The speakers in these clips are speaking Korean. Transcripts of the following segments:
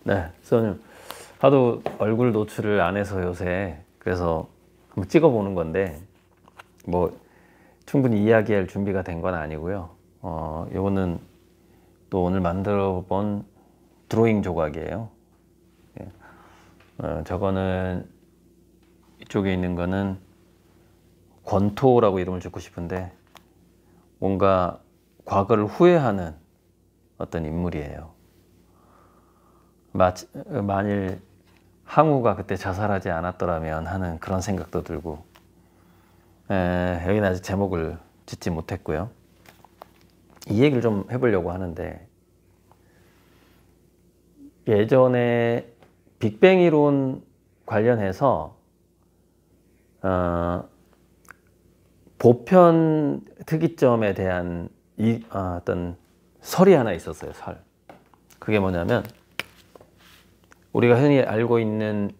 네, 선생님. 하도 얼굴 노출을 안 해서 요새 그래서 한번 찍어보는 건데 뭐 충분히 이야기할 준비가 된 건 아니고요. 요거는 또 오늘 만들어 본 드로잉 조각이에요. 예. 저거는 이쪽에 있는 거는 권토라고 이름을 짓고 싶은데 뭔가 과거를 후회하는 어떤 인물이에요. 만일 항우가 그때 자살하지 않았더라면 하는 그런 생각도 들고, 여기는 아직 제목을 짓지 못했고요. 이 얘기를 좀 해보려고 하는데, 예전에 빅뱅 이론 관련해서 보편 특이점에 대한 어떤 설이 하나 있었어요. 설. 그게 뭐냐면 우리가 흔히 알고 있는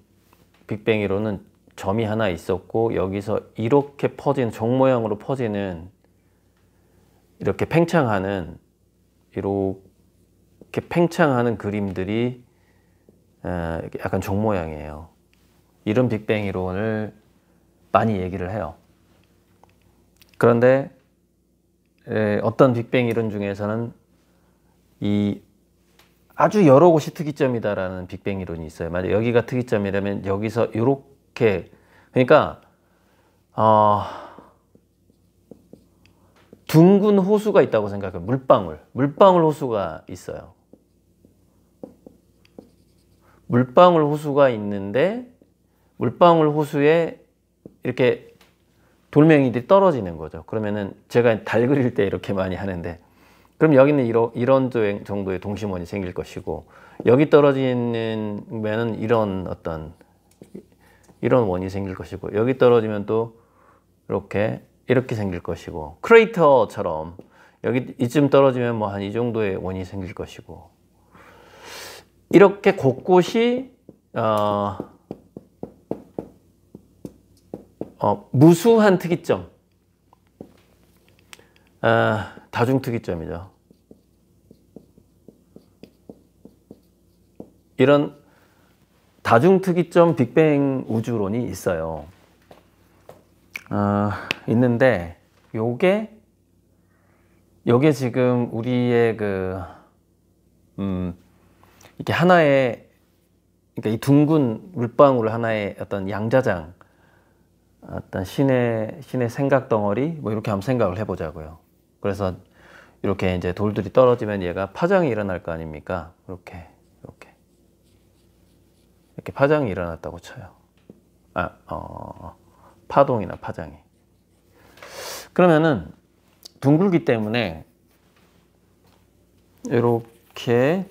빅뱅 이론은 점이 하나 있었고 여기서 이렇게 퍼진 종 모양으로 퍼지는 이렇게 팽창하는 그림들이 약간 종 모양이에요. 이런 빅뱅 이론을 많이 얘기를 해요. 그런데 어떤 빅뱅 이론 중에서는 이 아주 여러 곳이 특이점이다라는 빅뱅 이론이 있어요. 만약 여기가 특이점이라면 여기서 이렇게, 그러니까 둥근 호수가 있다고 생각해요. 물방울 호수가 있어요. 물방울 호수가 있는데 물방울 호수에 이렇게 돌멩이들이 떨어지는 거죠. 그러면은 제가 달 그릴 때 이렇게 많이 하는데, 그럼 여기는 이런 정도의 동심원이 생길 것이고, 여기 떨어지면은 이런 원이 생길 것이고, 여기 떨어지면 또 이렇게 생길 것이고, 크레이터처럼 여기 이쯤 떨어지면 뭐 한 이 정도의 원이 생길 것이고, 이렇게 곳곳이 무수한 특이점, 다중 특이점이죠. 이런 다중 특이점 빅뱅 우주론이 있어요. 있는데 요게 지금 우리의 이게 하나의, 그러니까 이 둥근 물방울 하나의 어떤 양자장, 어떤 신의 생각 덩어리, 뭐 이렇게 한번 생각을 해보자고요. 그래서 이렇게 이제 돌들이 떨어지면 얘가 파장이 일어날 거 아닙니까? 이렇게 파장이 일어났다고 쳐요. 파동이나 파장이. 그러면은 둥글기 때문에 이렇게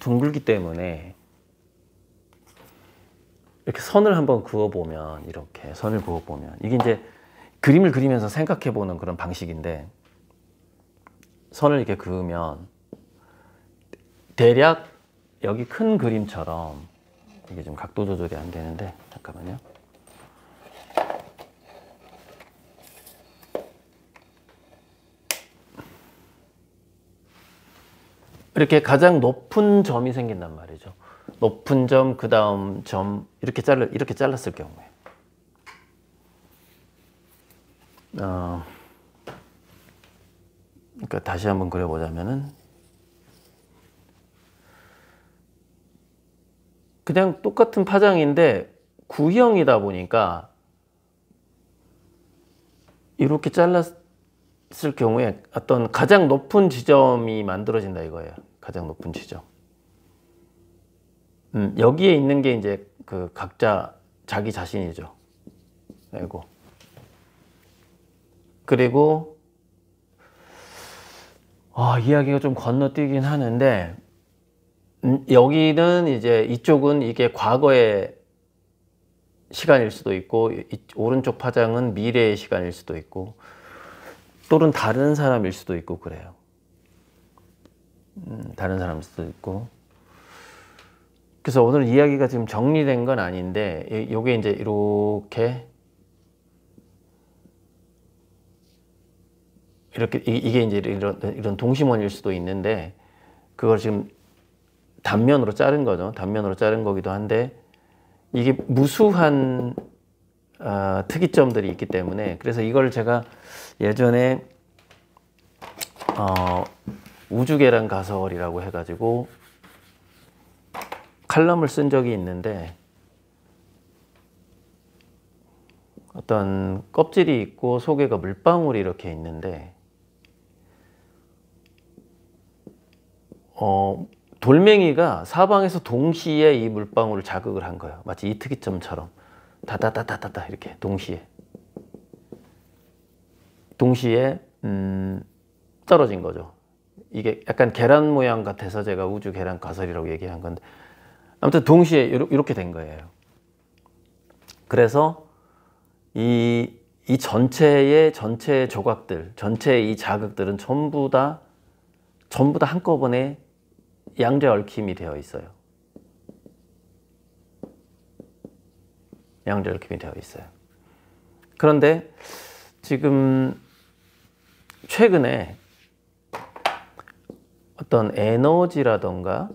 이렇게 선을 한번 그어보면, 이렇게 선을 그어보면, 이게 이제 그림을 그리면서 생각해보는 그런 방식인데, 선을 이렇게 그으면 대략 여기 큰 그림처럼, 이게 좀 각도 조절이 안 되는데 잠깐만요. 이렇게 가장 높은 점이 생긴단 말이죠. 높은 점, 그 다음 점, 이렇게 잘랐을 경우에. 그러니까 다시 한번 그려보자면은, 그냥 똑같은 파장인데 구형이다 보니까 이렇게 잘랐을 경우에 어떤 가장 높은 지점이 만들어진다 이거예요. 가장 높은 지점. 여기에 있는 게 이제 그 각자 자기 자신이죠. 그리고 이야기가 좀 건너뛰긴 하는데, 여기는 이제 이쪽은 이게 과거의 시간일 수도 있고, 오른쪽 파장은 미래의 시간일 수도 있고, 또는 다른 사람일 수도 있고 그래요. 다른 사람일 수도 있고. 그래서 오늘 이야기가 지금 정리된 건 아닌데, 요게 이제 이게 이제 이런 동심원일 수도 있는데, 그걸 지금 단면으로 자른 거죠. 단면으로 자른 거기도 한데 이게 무수한 특이점들이 있기 때문에 그래서 이걸 제가 예전에 우주계란 가설이라고 해가지고 칼럼을 쓴 적이 있는데 어떤 껍질이 있고 속에가 물방울이 이렇게 있는데 돌멩이가 사방에서 동시에 이 물방울을 자극을 한 거예요. 마치 이 특이점처럼 다다다다다다 이렇게 동시에 떨어진 거죠. 이게 약간 계란 모양 같아서 제가 우주 계란 가설이라고 얘기한 건데 아무튼 동시에 이렇게 된 거예요. 그래서 이 전체의 조각들, 전체의 이 자극들은 전부 다 한꺼번에 양자 얽힘이 되어 있어요. 양자 얽힘이 되어 있어요. 그런데 지금 최근에 어떤 에너지라던가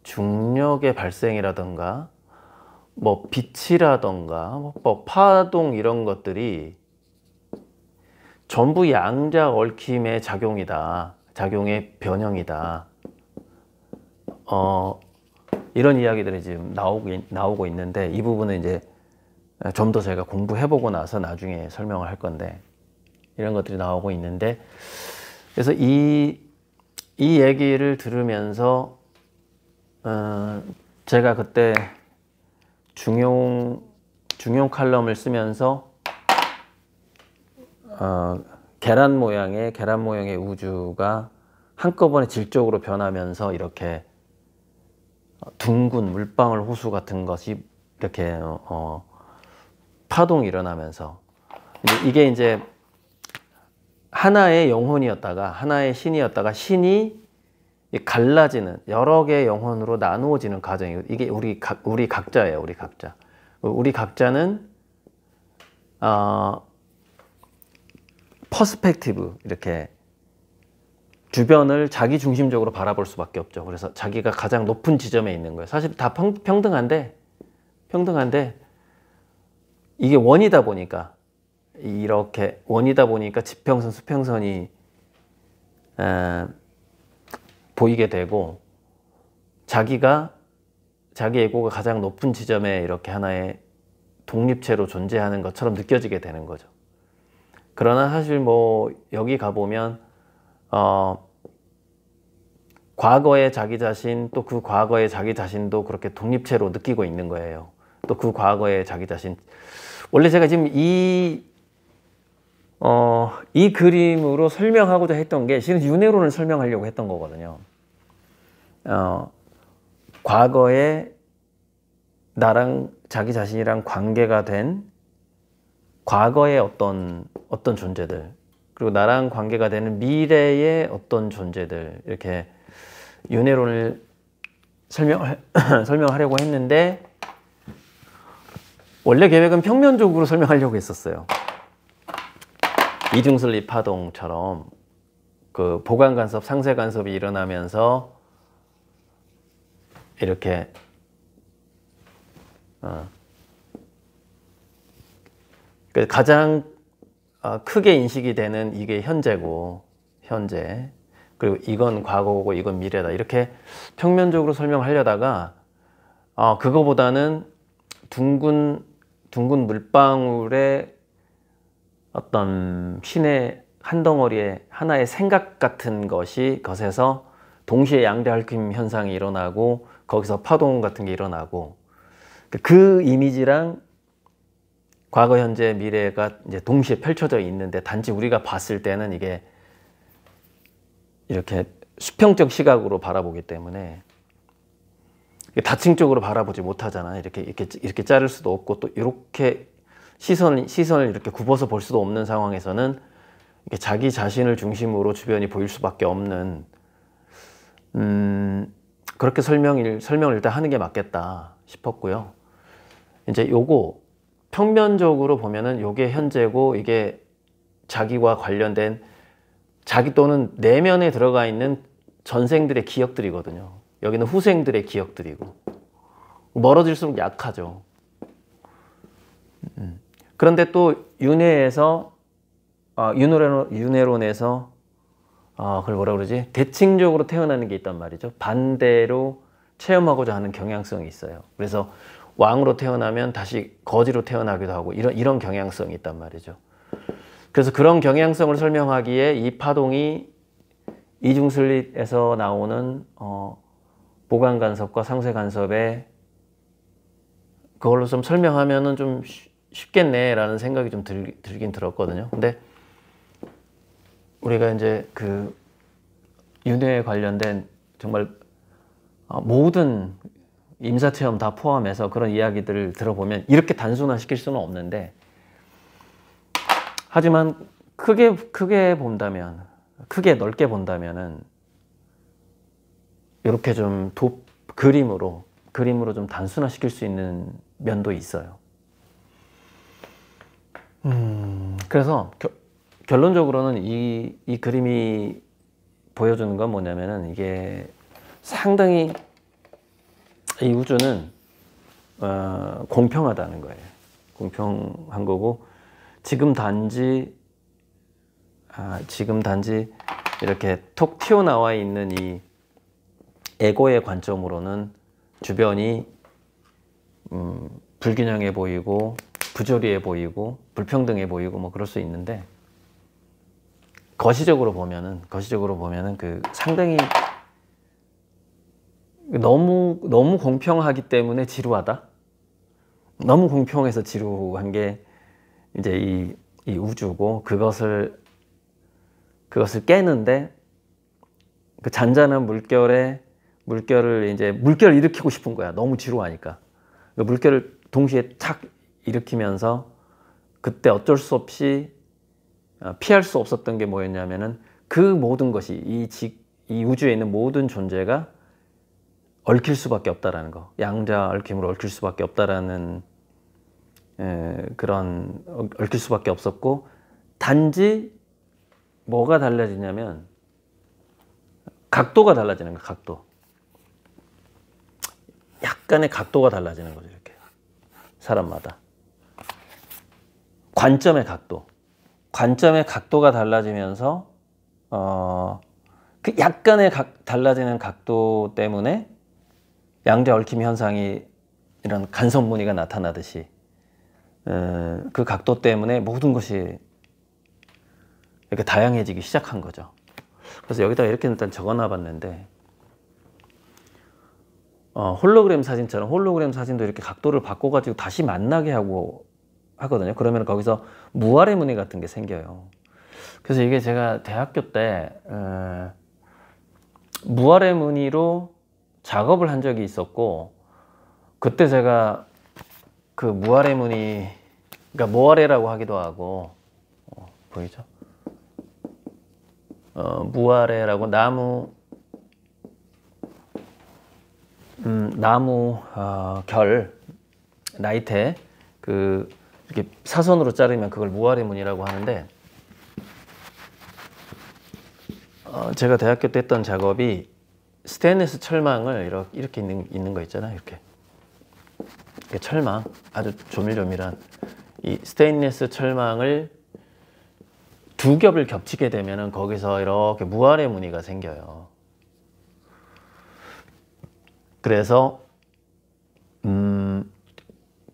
중력의 발생이라던가 뭐 빛이라던가 뭐 파동 이런 것들이 전부 양자 얽힘의 작용이다. 작용의 변형이다. 이런 이야기들이 지금 나오고 있는데 이 부분은 이제 좀 더 제가 공부해보고 나서 나중에 설명을 할 건데 이런 것들이 나오고 있는데 그래서 이 얘기를 들으면서 제가 그때 중용 칼럼을 쓰면서 계란 모양의 우주가 한꺼번에 질적으로 변하면서 이렇게 둥근 물방울 호수 같은 것이 이렇게 파동이 일어나면서 이게 이제 하나의 영혼이었다가 하나의 신이었다가 신이 갈라지는 여러 개의 영혼으로 나누어지는 과정이에요. 이게 우리 각자예요. 우리 각자는 퍼스펙티브 이렇게 주변을 자기 중심적으로 바라볼 수밖에 없죠. 그래서 자기가 가장 높은 지점에 있는 거예요. 사실 다 평등한데 이게 원이다 보니까 지평선, 수평선이 보이게 되고 자기 에고가 가장 높은 지점에 이렇게 하나의 독립체로 존재하는 것처럼 느껴지게 되는 거죠. 그러나 사실 뭐 여기 가보면 과거의 자기 자신 또 그 과거의 자기 자신도 그렇게 독립체로 느끼고 있는 거예요. 또 그 과거의 자기 자신 원래 제가 지금 이 그림으로 설명하고자 했던 게 실은 윤회론을 설명하려고 했던 거거든요. 과거에 나랑 자기 자신이랑 관계가 된 과거의 어떤 존재들 그리고 나랑 관계가 되는 미래의 어떤 존재들 이렇게 윤회론을 설명하려고 했는데 원래 계획은 평면적으로 설명하려고 했었어요. 이중설리 파동처럼 그 보강 간섭, 상쇄 간섭이 일어나면서 이렇게 가장 크게 인식이 되는 이게 현재고 현재 그리고 이건 과거고 이건 미래다 이렇게 평면적으로 설명하려다가 그거보다는 둥근 물방울의 어떤 신의 한 덩어리의 하나의 생각 같은 것에서 동시에 양자 얽힘 현상이 일어나고 거기서 파동 같은 게 일어나고 그 이미지랑 과거, 현재, 미래가 이제 동시에 펼쳐져 있는데 단지 우리가 봤을 때는 이게 이렇게 수평적 시각으로 바라보기 때문에 다층적으로 바라보지 못하잖아. 이렇게 자를 수도 없고 또 이렇게 시선을 이렇게 굽어서 볼 수도 없는 상황에서는 이렇게 자기 자신을 중심으로 주변이 보일 수밖에 없는 그렇게 설명을 일단 하는 게 맞겠다 싶었고요. 이제 요거 평면적으로 보면은 요게 현재고 이게 자기와 관련된 자기 또는 내면에 들어가 있는 전생들의 기억들이거든요. 여기는 후생들의 기억들이고 멀어질수록 약하죠. 그런데 또 윤회에서 윤회론에서 그걸 뭐라 그러지? 대칭적으로 태어나는 게 있단 말이죠. 반대로 체험하고자 하는 경향성이 있어요. 그래서 왕으로 태어나면 다시 거지로 태어나기도 하고 이런 경향성이 있단 말이죠. 그래서 그런 경향성을 설명하기에 이 파동이 이중슬릿에서 나오는 보강간섭과 상쇄간섭에 그걸로 좀 설명하면은 좀 쉽겠네라는 생각이 좀 들긴 들었거든요. 근데 우리가 이제 그 윤회에 관련된 정말 모든 임사체험 다 포함해서 그런 이야기들을 들어보면 이렇게 단순화시킬 수는 없는데, 하지만 크게 본다면, 크게 넓게 본다면은 이렇게 좀 그림으로 좀 단순화시킬 수 있는 면도 있어요. 그래서 결론적으로는 이 그림이 보여주는 건 뭐냐면은, 이게 상당히 이 우주는 공평하다는 거예요. 공평한 거고, 지금 단지 이렇게 톡 튀어나와 있는 이 에고의 관점으로는 주변이 불균형해 보이고 부조리해 보이고 불평등해 보이고 뭐 그럴 수 있는데, 거시적으로 보면은 그 상당히 너무 공평하기 때문에 지루하다. 너무 공평해서 지루한 게 이제 이 우주고, 그것을 깨는데 그 잔잔한 물결을 일으키고 싶은 거야. 너무 지루하니까. 그 물결을 동시에 착 일으키면서 그때 어쩔 수 없이 피할 수 없었던 게 뭐였냐면은, 그 모든 것이 이 우주에 있는 모든 존재가 얽힐 수밖에 없다라는 거. 양자 얽힘으로 얽힐 수밖에 없다라는 그런 얽힐 수밖에 없었고, 단지 뭐가 달라지냐면 각도가 달라지는 거야. 각도. 약간의 각도가 달라지는 거죠. 이렇게 사람마다 관점의 각도가 달라지면서 그 약간의 달라지는 각도 때문에 양자 얽힘 현상이, 이런 간섭무늬가 나타나듯이 그 각도 때문에 모든 것이 이렇게 다양해지기 시작한 거죠. 그래서 여기다가 이렇게 일단 적어놔 봤는데, 홀로그램 사진도 이렇게 각도를 바꿔가지고 다시 만나게 하거든요. 그러면 거기서 무아래 무늬 같은 게 생겨요. 그래서 이게 제가 대학교 때 무아래 무늬로 작업을 한 적이 있었고, 그때 제가 그 무아래 무늬, 그러니까 모아래라고 하기도 하고, 보이죠? 무아래라고 나무 결 나이테 이렇게 사선으로 자르면 그걸 무아래 무늬라고 하는데, 제가 대학교 때 했던 작업이 스테인리스 철망을 이렇게 있는 거 있잖아요. 이렇게 철망, 아주 조밀조밀한 이 스테인리스 철망을 두 겹을 겹치게 되면은 거기서 이렇게 무아래 무늬가 생겨요. 그래서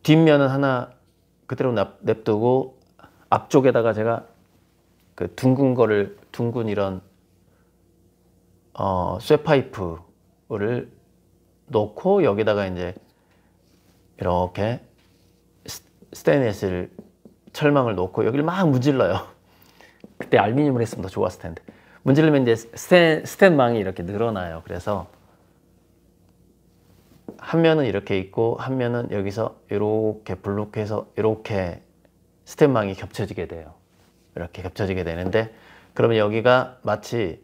뒷면은 하나 그대로 냅두고 앞쪽에다가 제가 그 둥근 이런 쇠파이프를 놓고, 여기다가 이제 이렇게 스테인리스 철망을 놓고 여기를 막 문질러요. 그때 알루미늄을 했으면 더 좋았을 텐데, 문지르면 이제 스텐망이 이렇게 늘어나요. 그래서 한 면은 이렇게 있고 한 면은 여기서 이렇게 블록해서 이렇게 스텐망이 겹쳐지게 돼요. 이렇게 겹쳐지게 되는데, 그러면 여기가 마치,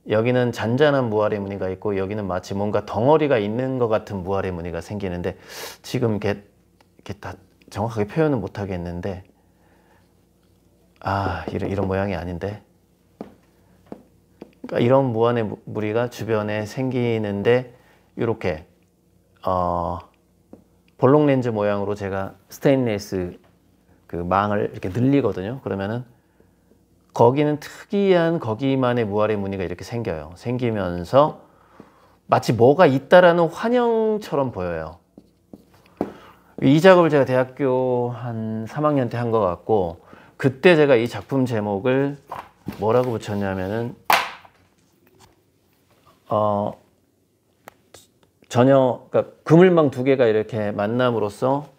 여기는 잔잔한 무아래 무늬가 있고 여기는 마치 뭔가 덩어리가 있는 것 같은 무아래 무늬가 생기는데, 지금 이렇게 다 정확하게 표현은 못 하겠는데, 이런 모양이 아닌데, 그러니까 이런 무한의 무리가 주변에 생기는데 이렇게 볼록 렌즈 모양으로 제가 스테인리스 그 망을 이렇게 늘리거든요. 그러면은 거기는 특이한 거기만의 무알의 무늬가 이렇게 생겨요. 생기면서 마치 뭐가 있다라는 환영처럼 보여요. 이 작업을 제가 대학교 한 3학년 때 한 것 같고, 그때 제가 이 작품 제목을 뭐라고 붙였냐면은 그러니까 그물망 두 개가 이렇게 만남으로써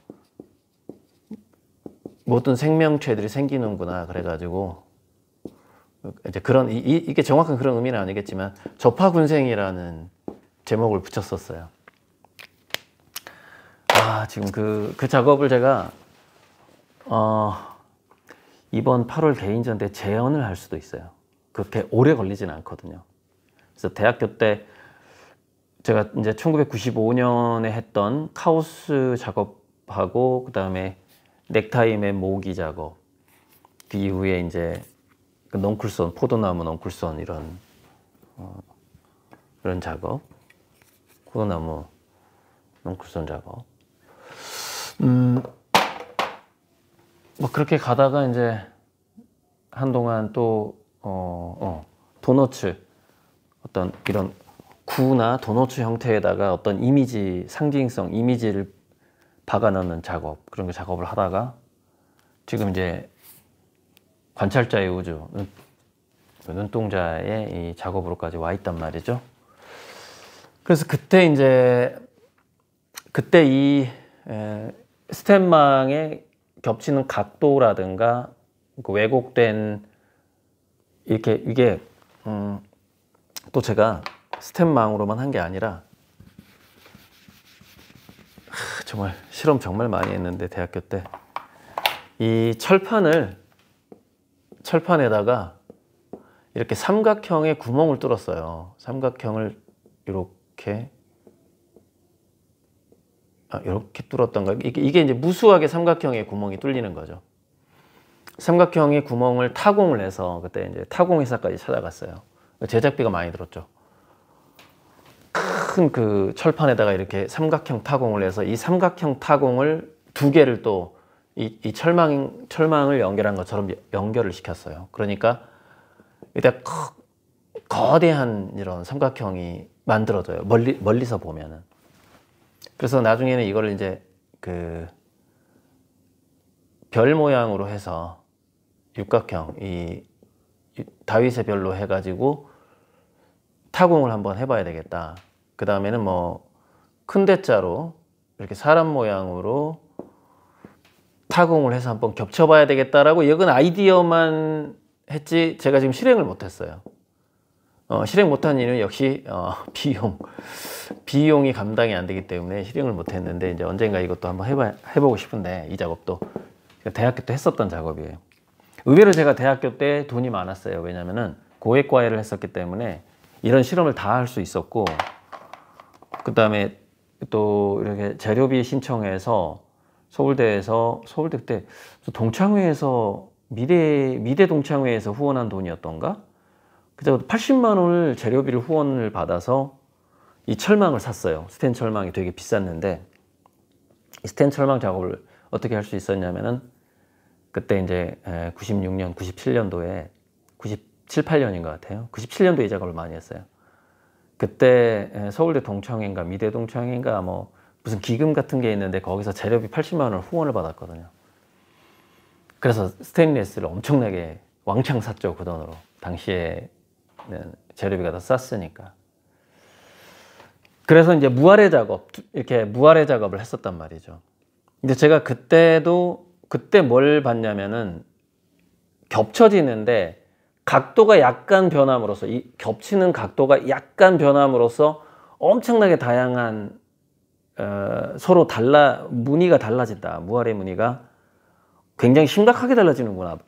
모든 생명체들이 생기는구나 그래가지고 이제 그런 이게 정확한 그런 의미는 아니겠지만 접하군생이라는 제목을 붙였었어요. 지금 그 작업을 제가 이번 8월 개인전 때 재연을 할 수도 있어요. 그렇게 오래 걸리진 않거든요. 그래서 대학교 때 제가 이제 1995년에 했던 카오스 작업하고, 그 다음에 넥타이 맨 모으기 작업, 그 이후에 이제 그 넝쿨선, 포도나무 넝쿨선 이런 작업, 포도나무 넝쿨선 작업. 뭐 그렇게 가다가 이제 한동안 또 도너츠, 어떤 이런 구나 도너츠 형태에다가 어떤 이미지, 상징성 이미지를 박아 넣는 작업, 그런 작업을 하다가 지금 이제 관찰자의 우주, 눈동자의 이 작업으로까지 와 있단 말이죠. 그래서 그때 이 스텐망에 겹치는 각도라든가 그 왜곡된 이게 또 제가 스텐망으로만 한 게 아니라 정말 실험 정말 많이 했는데 대학교 때 이 철판에다가 이렇게 삼각형의 구멍을 뚫었어요. 삼각형을 이렇게 뚫었던가. 이게 이제 무수하게 삼각형의 구멍이 뚫리는 거죠. 삼각형의 구멍을 타공을 해서 그때 이제 타공회사까지 찾아갔어요. 제작비가 많이 들었죠. 큰 그 철판에다가 이렇게 삼각형 타공을 해서 이 삼각형 타공을 두 개를 또 이 철망을 연결한 것처럼 연결을 시켰어요. 그러니까 일단 거대한 이런 삼각형이 만들어져요. 멀리서 보면은. 그래서 나중에는 이걸 이제 그 별 모양으로 해서 육각형, 이 다윗의 별로 해가지고 타공을 한번 해봐야 되겠다. 그 다음에는 뭐 큰 대자로 이렇게 사람 모양으로 타공을 해서 한번 겹쳐봐야 되겠다라고 이건 아이디어만 했지 제가 지금 실행을 못했어요. 실행 못한 이유는 역시 비용이 감당이 안 되기 때문에 실행을 못했는데, 이제 언젠가 이것도 한번 해보고 싶은데, 이 작업도 대학교 때 했었던 작업이에요. 의외로 제가 대학교 때 돈이 많았어요. 왜냐면은 고액과외를 했었기 때문에 이런 실험을 다 할 수 있었고, 그 다음에 또 이렇게 재료비 신청해서 서울대 그때 동창회에서 미대 동창회에서 후원한 돈이었던가? 그래서 80만 원을 재료비를 후원을 받아서 이 철망을 샀어요. 스텐 철망이 되게 비쌌는데, 이 스텐 철망 작업을 어떻게 할 수 있었냐면은 그때 이제 96년, 97년도에 97, 8년인 것 같아요. 97년도에 이 작업을 많이 했어요. 그때 서울대 동창회인가 미대 동창회인가 뭐 무슨 기금 같은 게 있는데 거기서 재료비 80만 원을 후원을 받았거든요. 그래서 스테인리스를 엄청나게 왕창 샀죠, 그 돈으로. 당시에는 재료비가 더 쌌으니까. 그래서 이제 이렇게 무알의 작업을 했었단 말이죠. 근데 제가 그때 뭘 봤냐면은 겹쳐지는데 각도가 약간 변함으로써, 이 겹치는 각도가 약간 변함으로써 엄청나게 다양한 서로 무늬가 달라진다. 무알의 무늬가 굉장히 심각하게 달라지는구나.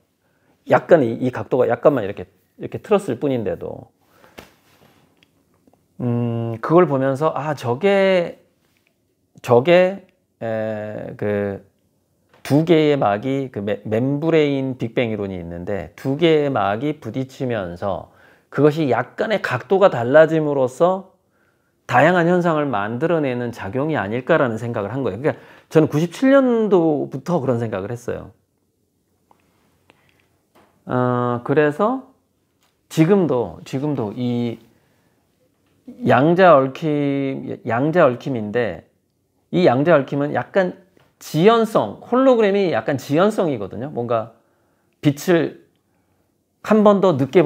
약간 이 각도가 약간만 이렇게 틀었을 뿐인데도 그걸 보면서 저게 그 두 개의 막이 그 멤브레인 빅뱅 이론이 있는데 두 개의 막이 부딪히면서 그것이 약간의 각도가 달라짐으로써 다양한 현상을 만들어내는 작용이 아닐까라는 생각을 한 거예요. 그러니까 저는 97년도부터 그런 생각을 했어요. 그래서 지금도 이 양자 얽힘인데, 이 양자 얽힘은 약간 지연성, 홀로그램이 약간 지연성이거든요. 뭔가 빛을 한 번 더 늦게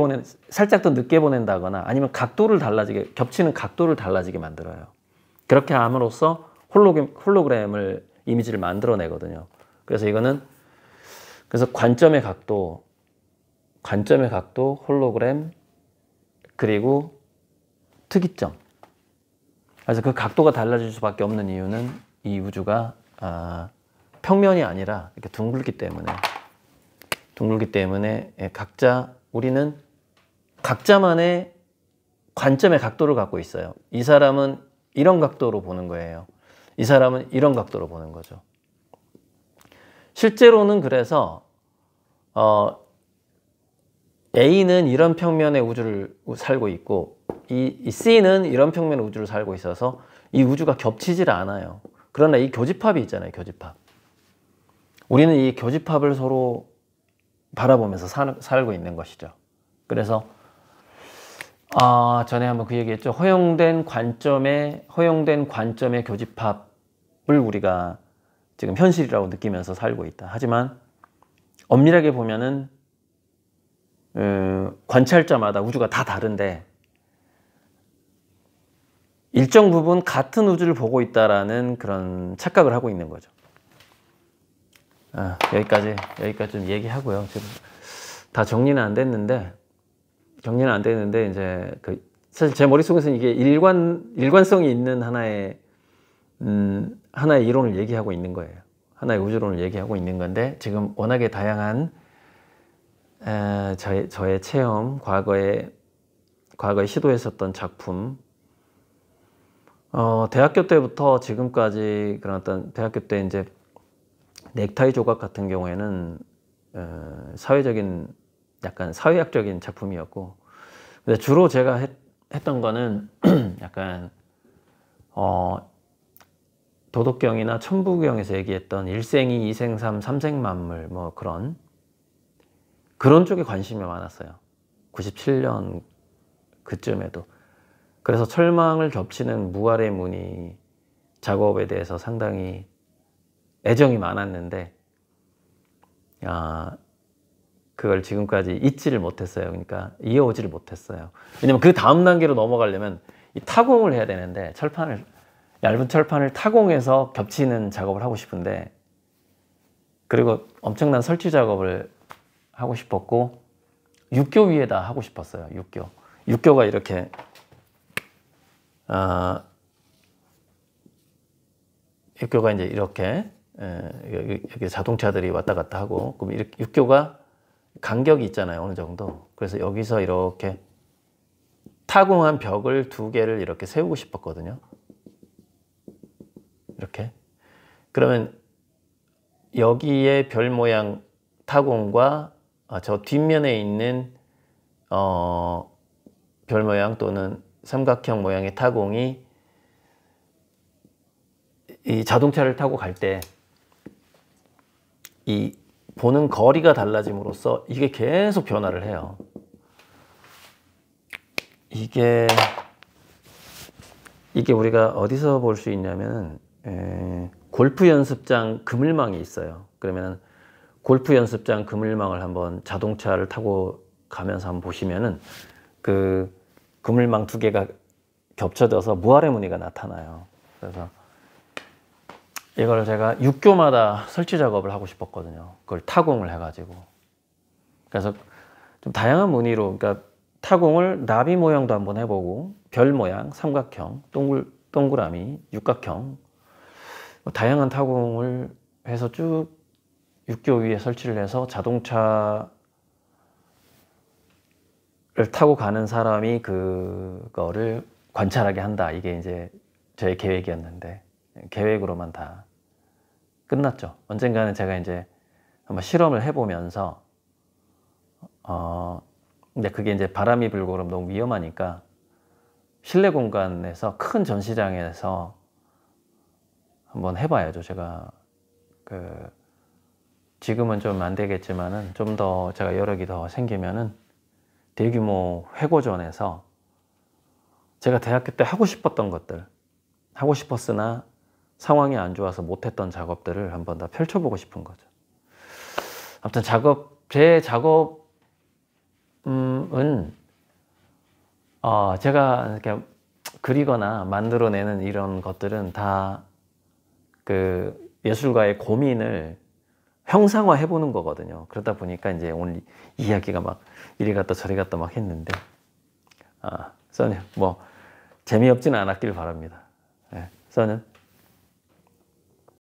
살짝 더 늦게 보낸다거나 아니면 겹치는 각도를 달라지게 만들어요. 그렇게 함으로써 홀로그램을, 이미지를 만들어내거든요. 그래서 그래서 관점의 각도, 홀로그램, 그리고 특이점. 그래서 그 각도가 달라질 수밖에 없는 이유는 이 우주가 평면이 아니라 이렇게 둥글기 때문에 우리는 각자만의 관점의 각도를 갖고 있어요. 이 사람은 이런 각도로 보는 거예요. 이 사람은 이런 각도로 보는 거죠. 실제로는 그래서 A는 이런 평면의 우주를 살고 있고 이 C는 이런 평면의 우주를 살고 있어서 이 우주가 겹치질 않아요. 그러나 이 교집합이 있잖아요. 교집합. 우리는 이 교집합을 서로 바라보면서 살고 있는 것이죠. 그래서 전에 한번 그 얘기했죠. 허용된 관점의 교집합을 우리가 지금 현실이라고 느끼면서 살고 있다. 하지만 엄밀하게 보면은 관찰자마다 우주가 다 다른데 일정 부분 같은 우주를 보고 있다라는 그런 착각을 하고 있는 거죠. 여기까지 좀 얘기하고요. 지금 다 정리는 안 됐는데 이제 사실 제 머릿속에서는 이게 일관성이 있는 하나의 이론을 얘기하고 있는 거예요. 하나의 우주론을 얘기하고 있는 건데, 지금 워낙에 다양한 저의 체험, 과거에 시도했었던 작품, 대학교 때부터 지금까지 그런 어떤 대학교 때 이제 넥타이 조각 같은 경우에는 약간 사회학적인 작품이었고, 근데 주로 제가 했던 거는 약간 도덕경이나 천부경에서 얘기했던 일생이, 이생삼, 삼생만물 뭐 그런 쪽에 관심이 많았어요. 97년 그쯤에도. 그래서 철망을 겹치는 무아래 무늬 작업에 대해서 상당히 애정이 많았는데 그걸 지금까지 잊지를 못했어요. 그러니까 이어오지를 못했어요. 왜냐면 그 다음 단계로 넘어가려면 이 타공을 해야 되는데, 얇은 철판을 타공해서 겹치는 작업을 하고 싶은데, 그리고 엄청난 설치 작업을 하고 싶었고, 육교 위에다 하고 싶었어요. 육교가 이렇게 육교가 이제 이렇게 여기 자동차들이 왔다 갔다 하고, 그럼 이렇게 육교가 간격이 있잖아요. 어느 정도. 그래서 여기서 이렇게 타공한 벽을 2개를 이렇게 세우고 싶었거든요. 이렇게. 그러면 여기에 별 모양 타공과 저 뒷면에 있는 별 모양 또는 삼각형 모양의 타공이 이 자동차를 타고 갈 때 이 보는 거리가 달라짐으로써 이게 계속 변화를 해요. 이게 우리가 어디서 볼 수 있냐면 골프 연습장 그물망이 있어요. 그러면 골프 연습장 그물망을 한번 자동차를 타고 가면서 한번 보시면은 그 그물망 2개가 겹쳐져서 무아래 무늬가 나타나요. 그래서 이걸 제가 육교마다 설치 작업을 하고 싶었거든요. 그걸 타공을 해가지고. 그래서 좀 다양한 무늬로, 그러니까 타공을 나비 모양도 한번 해보고, 별 모양, 삼각형, 동그라미, 육각형, 다양한 타공을 해서 쭉 육교 위에 설치를 해서 자동차를 타고 가는 사람이 그거를 관찰하게 한다. 이게 이제 저의 계획이었는데, 계획으로만 다 끝났죠. 언젠가는 제가 이제 한번 실험을 해보면서 근데 그게 이제 바람이 불고 그러면 너무 위험하니까 실내 공간에서 큰 전시장에서 한번 해봐야죠. 제가 지금은 좀 안 되겠지만은 좀 더 제가 여력이 더 생기면은 대규모 회고전에서 제가 대학교 때 하고 싶었던 것들, 하고 싶었으나 상황이 안 좋아서 못했던 작업들을 한번 다 펼쳐보고 싶은 거죠. 아무튼 제 작업은 제가 이렇게 그리거나 만들어내는 이런 것들은 다 그 예술가의 고민을 형상화 해보는 거거든요. 그러다 보니까 이제 오늘 이야기가 막 이리 갔다 저리 갔다 막 했는데, 써님, 뭐, 재미없지는 않았길 바랍니다. 네, 써님.